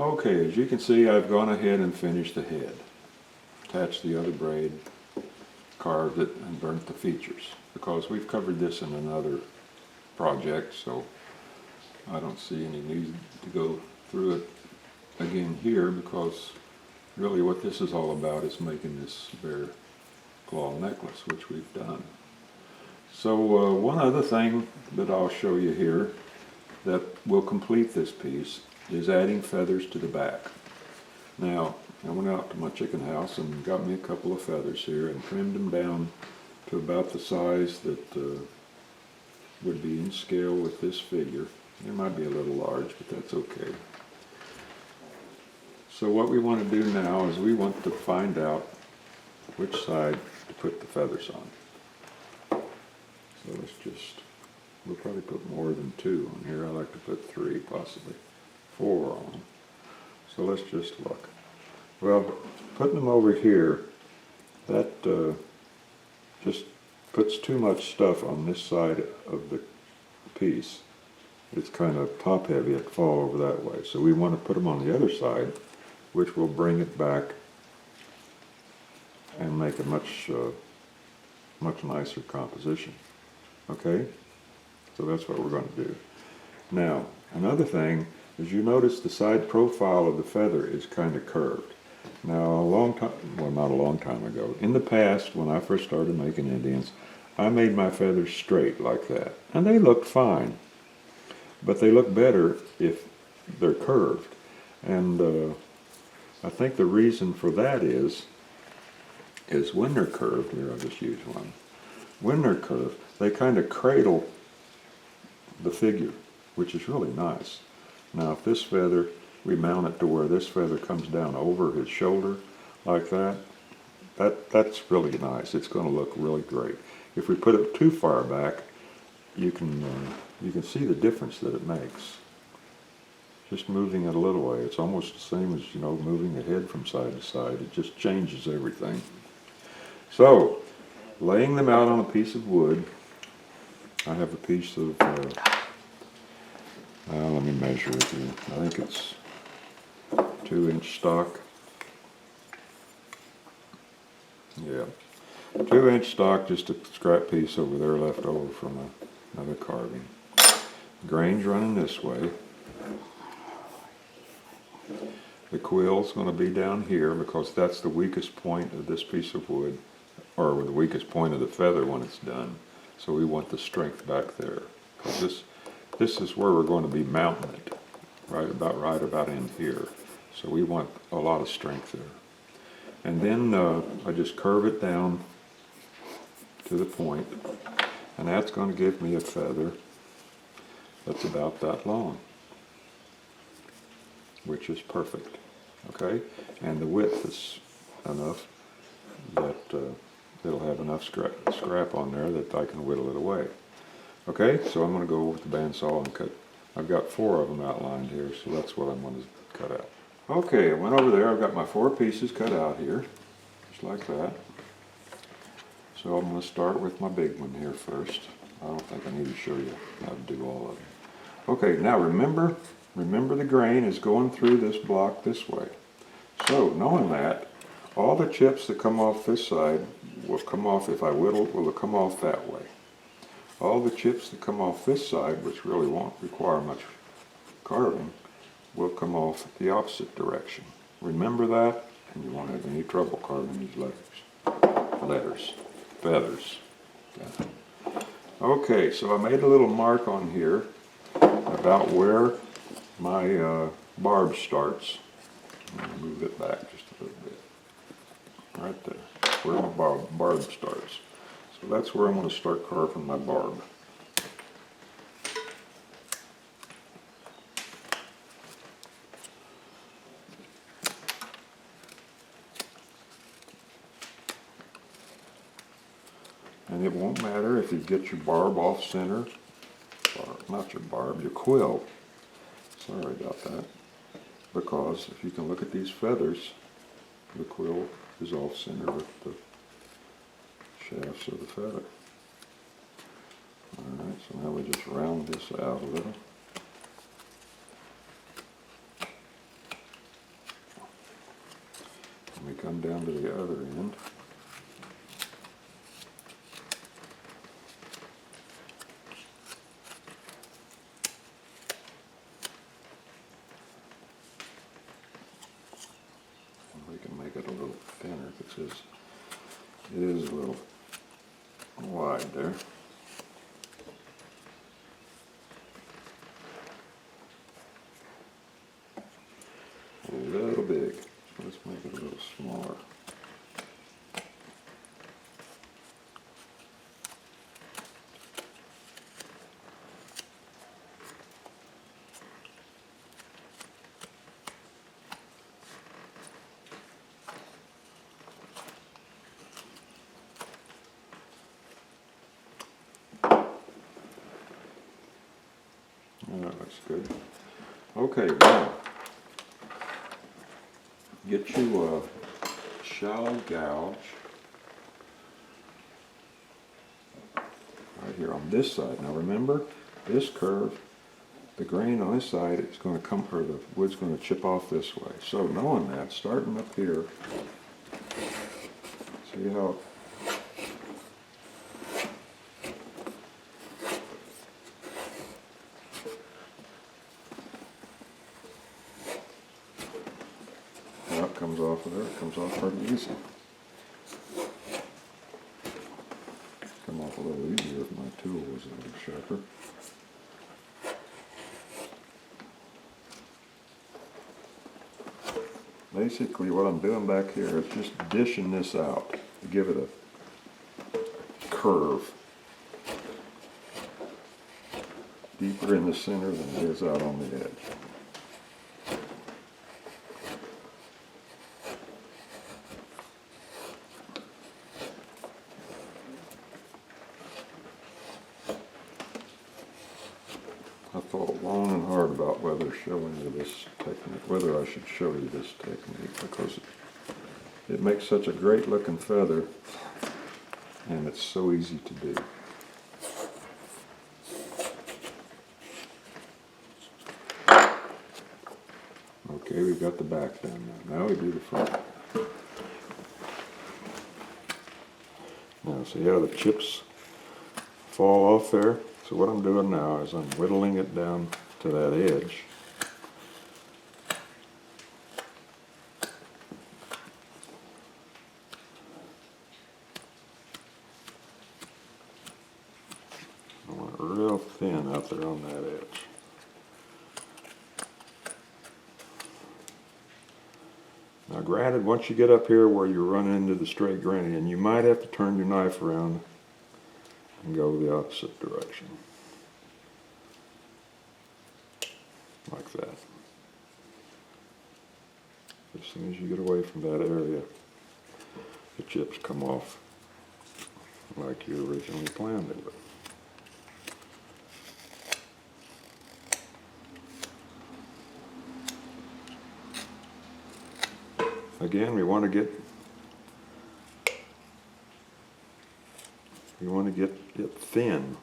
Okay, as you can see, I've gone ahead and finished the head. Attached the other braid, carved it, and burnt the features. Because we've covered this in another project, so I don't see any need to go through it again here, because really what this is all about is making this bear claw necklace, which we've done. So one other thing that I'll show you here that will complete this piece is adding feathers to the back. Now, I went out to my chicken house and got me a couple of feathers here and trimmed them down to about the size that would be in scale with this figure. They might be a little large, but that's okay. So what we want to do now is we want to find out which side to put the feathers on. So we'll probably put more than 2 on here. I like to put 3, possibly 4 on. So let's just look. Well, putting them over here, that just puts too much stuff on this side of the piece. It's kind of top heavy, it'd fall over that way. So we want to put them on the other side, which will bring it back and make a much nicer composition. Okay? So that's what we're going to do. Now, another thing is you notice the side profile of the feather is kind of curved. Now, a long time, well, not a long time ago, in the past, when I first started making Indians, I made my feathers straight like that. And they looked fine. But they look better if they're curved. And I think the reason for that is when they're curved, here I'll just use one. When they're curved, they kind of cradle the figure, which is really nice. Now if this feather, we mount it to where this feather comes down over his shoulder like that, that's really nice. It's going to look really great. If we put it too far back, you can see the difference that it makes. Just moving it a little way. It's almost the same as, moving the head from side to side. It just changes everything. So, laying them out on a piece of wood, I have a piece of, let me measure it here. I think it's 2-inch stock. Yeah, 2-inch stock, just a scrap piece over there left over from another carving. Grain's running this way. The quill's going to be down here because that's the weakest point of this piece of wood, or the weakest point of the feather when it's done. So we want the strength back there, because this is where we're going to be mounting it, right about in here. So we want a lot of strength there. And then I just curve it down to the point, and that's going to give me a feather that's about that long, which is perfect. Okay, and the width is enough that it'll have enough scrap on there that I can whittle it away. Okay, so I'm going to go with the bandsaw and cut. I've got 4 of them outlined here, so that's what I'm going to cut out. Okay, I went over there. I've got my 4 pieces cut out here, just like that. So I'm going to start with my big one here first. I don't think I need to show you how to do all of them. Okay, now remember the grain is going through this block this way. So knowing that, all the chips that come off this side will come off, if I whittle, will come off that way. All the chips that come off this side, which really won't require much carving, will come off the opposite direction. Remember that, and you won't have any trouble carving these feathers. Yeah. Okay, so I made a little mark on here about where my barb starts. I'm going to move it back just a little bit. Right there, where my barb starts. So that's where I'm going to start carving my barb. And it won't matter if you get your barb off center, or not your barb, your quill. Sorry about that. Because if you can look at these feathers, the quill is off center with the shafts of the feather. Alright, so now we just round this out a little. come down to the other end. And we can make it a little thinner because it is a little wide there. A little big. Let's make it a little smaller. That looks good. Okay, now get you a shallow gouge right here on this side. Now remember, this curve, the grain on this side is going to come, or the wood's going to chip off this way. So knowing that, starting up here, see how it comes off of there, it comes off pretty easy. Come off a little easier if my tool was a little sharper. Basically what I'm doing back here is just dishing this out to give it a curve. Deeper in the center than it is out on the edge. I thought long and hard about whether showing you this technique, whether I should show you this technique, because it makes such a great looking feather and it's so easy to do. Okay, we've got the back done now. Now we do the front. Now see how the chips fall off there? So what I'm doing now is I'm whittling it down to that edge. I want it real thin out there on that edge. Now granted, once you get up here where you're running into the straight grain, and you might have to turn your knife around and go the opposite direction. Like that. As soon as you get away from that area, the chips come off like you originally planned it would. Again, we want to get it thin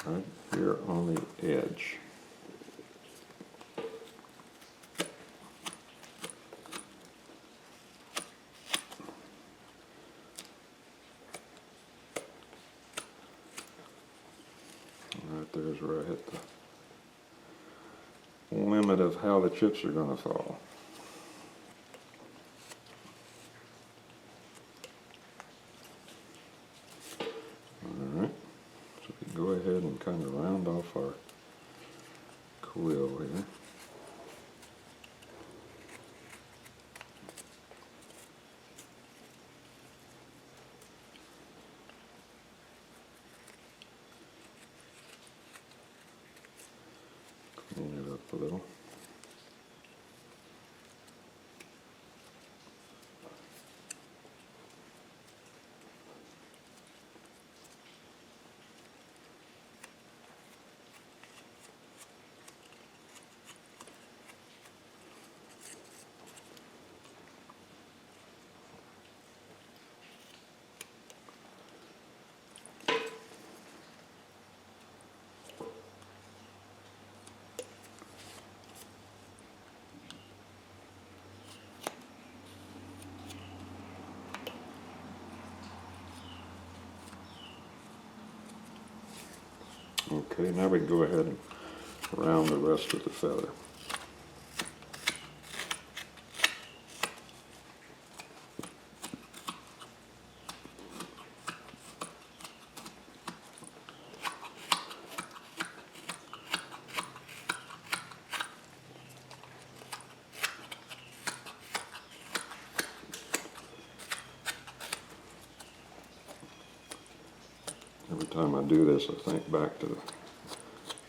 right here on the edge. Right there's where I hit the limit of how the chips are going to fall. Alright, so we can go ahead and kind of round off our quill here. Clean it up a little. Okay, now we can go ahead and round the rest of the feather. Every time I do this, I think back to the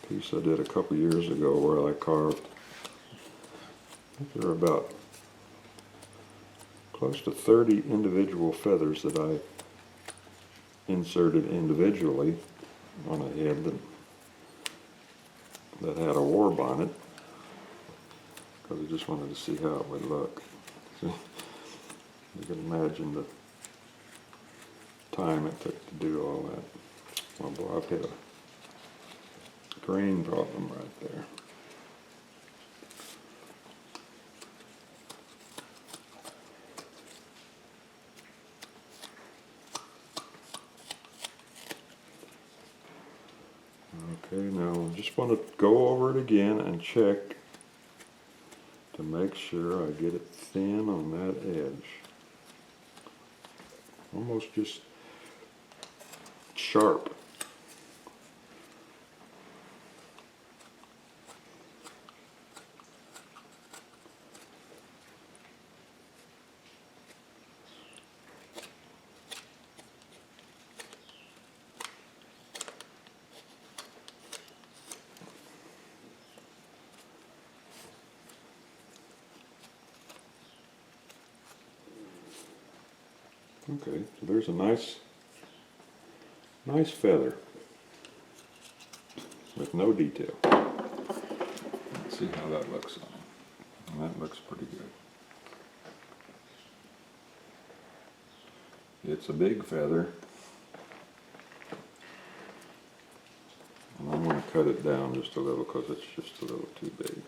piece I did a couple years ago where I carved, I think there were about close to 30 individual feathers that I inserted individually on a head that had a war bonnet, because I just wanted to see how it would look. So you can imagine the time it took to do all that. Oh boy, I've hit a grain problem right there. Okay, now I just want to go over it again and check to make sure I get it thin on that edge. Almost just sharp. Okay, so there's a nice feather with no detail. Let's see how that looks on it. And that looks pretty good. It's a big feather, and I'm going to cut it down just a little because it's just a little too big.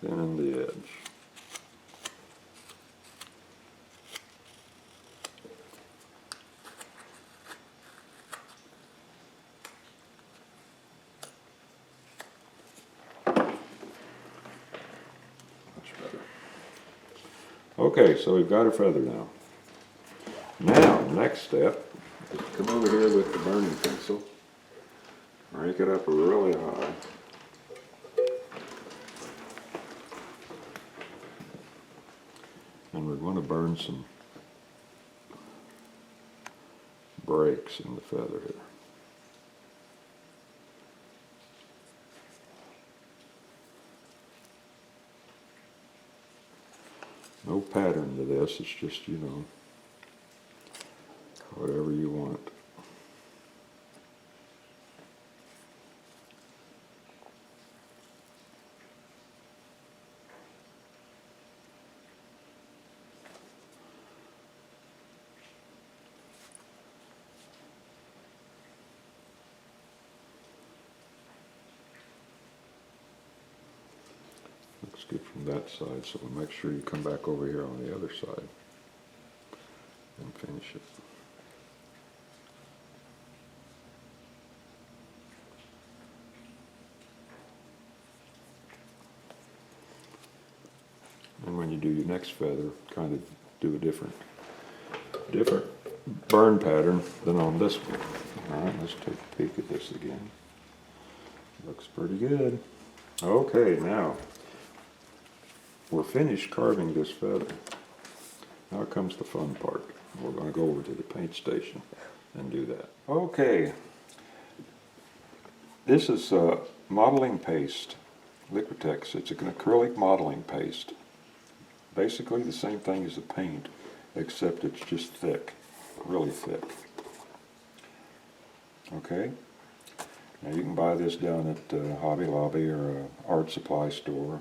Thin the edge. Much better. Okay, so we've got a feather now. Now, next step is to come over here with the burning pencil, rank it up really high. And we're going to burn some breaks in the feather here. No pattern to this, it's just, you know, whatever you want. Looks good from that side, so we'll make sure you come back over here on the other side and finish it. And when you do your next feather, kind of do a different burn pattern than on this one. All right, let's take a peek at this again. Looks pretty good. Okay, now we're finished carving this feather. Now comes the fun part. We're going to go over to the paint station and do that. Okay, this is modeling paste, Liquitex. It's an acrylic modeling paste. Basically the same thing as the paint, except it's just thick, really thick. Okay, now you can buy this down at Hobby Lobby or an art supply store.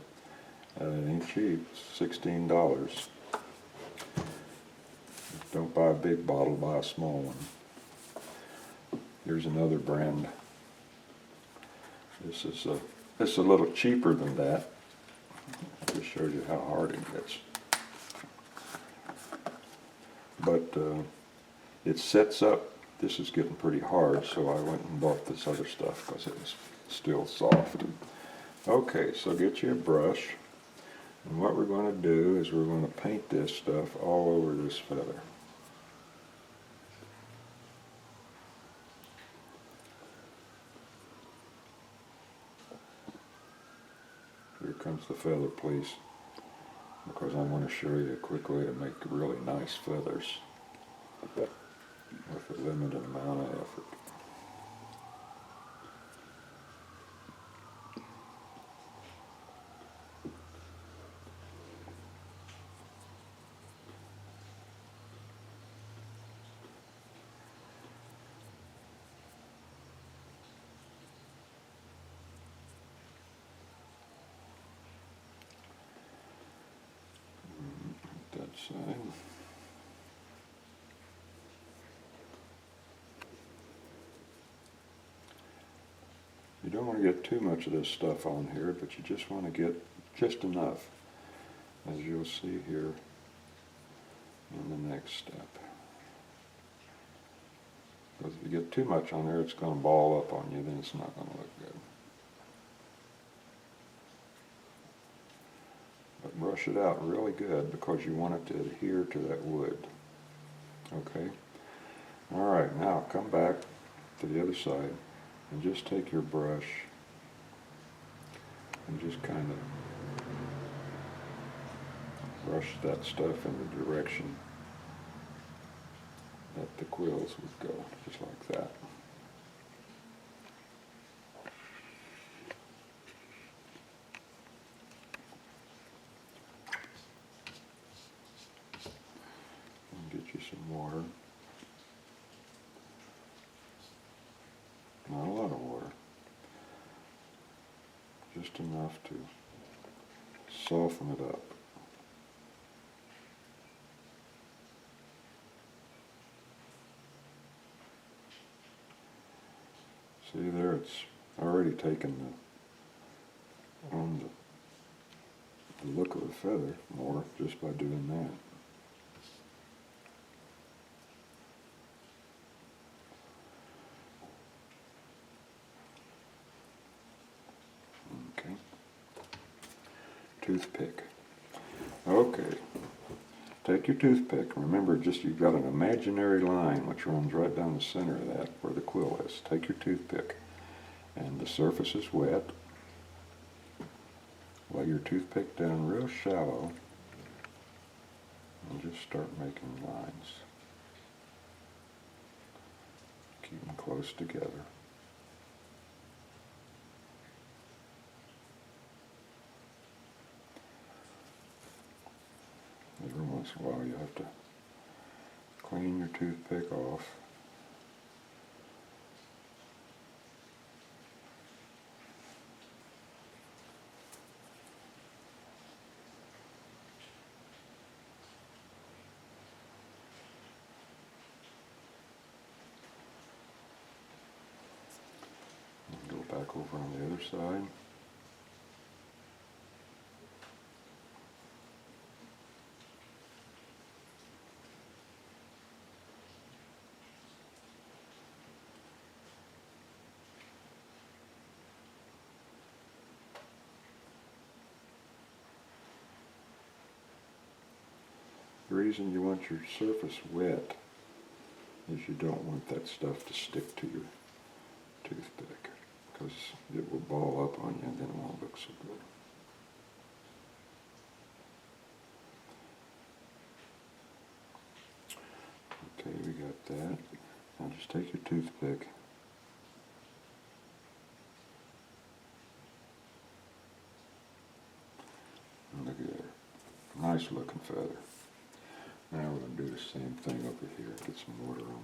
It ain't cheap, it's $16. Don't buy a big bottle, buy a small one. Here's another brand. This is a little cheaper than that. Just shows you how hard it gets. But it sets up. This is getting pretty hard, so I went and bought this other stuff because it was still soft. Okay, so get you a brush. And what we're going to do is we're going to paint this stuff all over this feather. Here comes the feather piece, because I want to show you a quick way to make really nice feathers with a limited amount of effort. That side. You don't want to get too much of this stuff on here, but you just want to get just enough, as you'll see here in the next step. Because if you get too much on there, it's going to ball up on you, then it's not going to look good. But brush it out really good, because you want it to adhere to that wood. Okay? Alright, now come back to the other side and just take your brush and just kind of brush that stuff in the direction that the quills would go, just like that. And get you some water. Not a lot of water. Just enough to soften it up. See there, it's already taken on the look of the feather more just by doing that. Okay. Toothpick. Okay. Take your toothpick. Remember, just you've got an imaginary line which runs right down the center of that where the quill is. Take your toothpick, and the surface is wet. Lay your toothpick down real shallow and just start making lines. Keep them close together. Every once in a while you have to clean your toothpick off. And go back over on the other side. The reason you want your surface wet is you don't want that stuff to stick to your toothpick, because it will ball up on you and then it won't look so good. Okay, we got that. Now just take your toothpick and look at there. Nice looking feather. Now we're going to do the same thing over here. Get some water on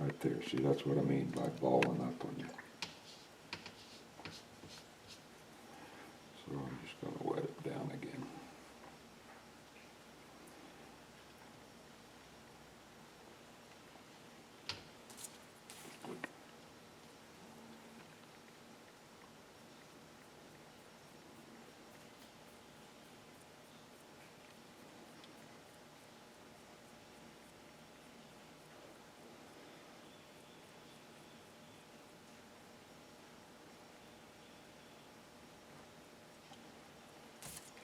it. Right there. See, that's what I mean by balling up on you.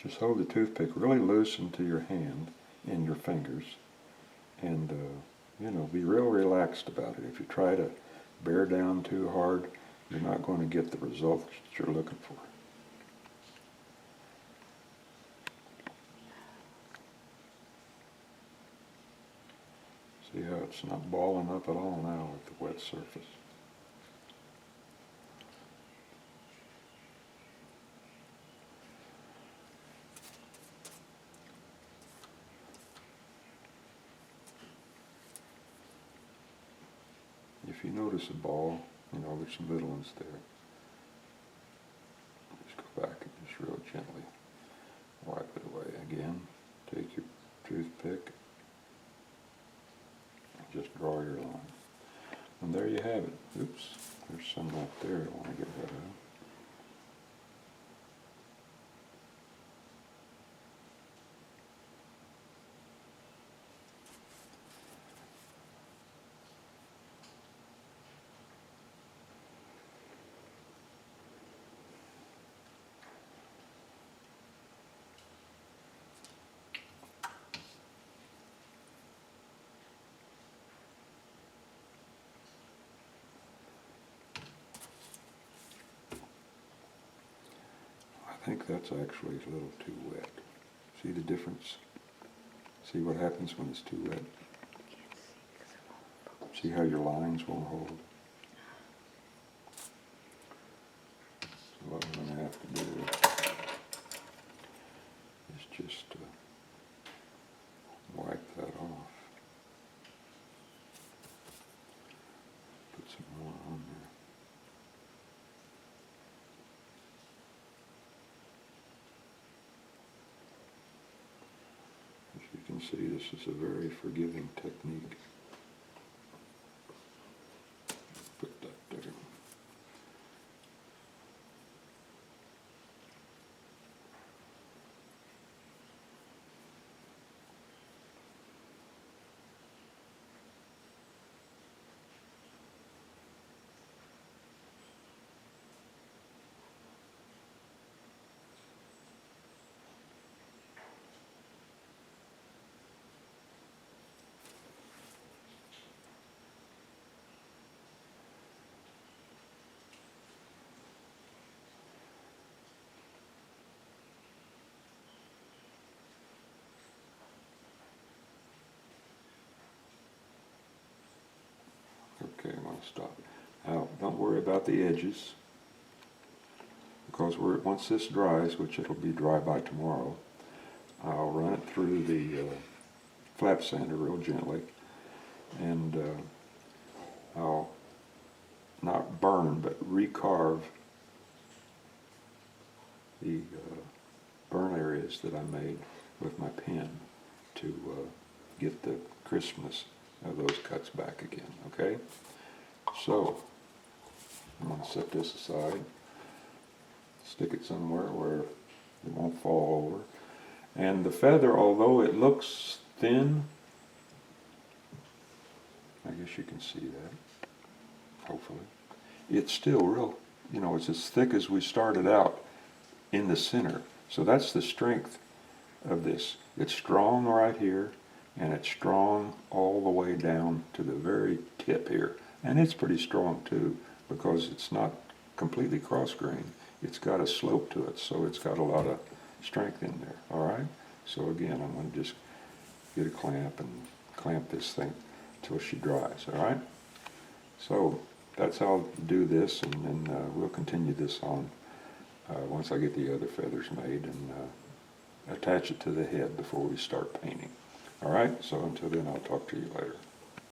Just hold the toothpick really loose into your hand and your fingers, and be real relaxed about it. If you try to bear down too hard, you're not going to get the results that you're looking for. See how it's not balling up at all now with the wet surface. If you notice a ball, there's some little ones there. Just go back and just real gently wipe it away again. Take your toothpick and just draw your line. And there you have it. Oops, there's some left there I want to get rid of. I think that's actually a little too wet. See the difference? See what happens when it's too wet? See how your lines won't hold? So what we're going to have to do is just wipe that off. Put some more on there. As you can see, this is a very forgiving technique. Put that there. Okay, I'm going to stop. Now, don't worry about the edges, because once this dries, which it'll be dry by tomorrow, I'll run it through the flap sander real gently, and I'll not burn, but recarve the burn areas that I made with my pen to get the crispness of those cuts back again, okay? So, I'm going to set this aside, stick it somewhere where it won't fall over. And the feather, although it looks thin, I guess you can see that, hopefully, it's still real, it's as thick as we started out in the center. So that's the strength of this. It's strong right here, and it's strong all the way down to the very tip here. And it's pretty strong too, because it's not completely cross-grained. It's got a slope to it, so it's got a lot of strength in there, all right? So again, I'm going to just get a clamp and clamp this thing until she dries, all right? So that's how I'll do this, and then we'll continue this on once I get the other feathers made and attach it to the head before we start painting. All right, so until then, I'll talk to you later.